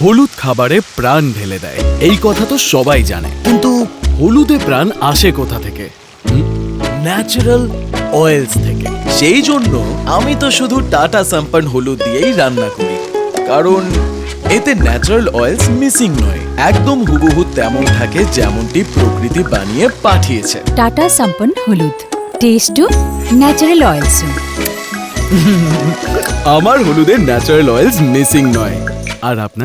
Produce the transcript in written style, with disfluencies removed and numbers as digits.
হলুদ খাবারে প্রাণ ঢেলে দেয়, এই কথা তো সবাই জানে। কিন্তু হলুদে প্রাণ আসে কোথা থেকে? ন্যাচারাল অয়েলস থেকে। সেই জন্য আমি তো শুধু টাটা সম্পন হলুদ দিয়েই রান্না করি, কারণ এতে ন্যাচারাল অয়েলস মিসিং নয়, একদম হুবহু তেমন থাকে যেমনটি প্রকৃতি বানিয়ে পাঠিয়েছে। টাটা সম্পন হলুদ, টেস্টও ন্যাচারাল অয়েলস। আমার হলুদের ন্যাচারাল অয়েলস মিসিং নয়। আর আপনার?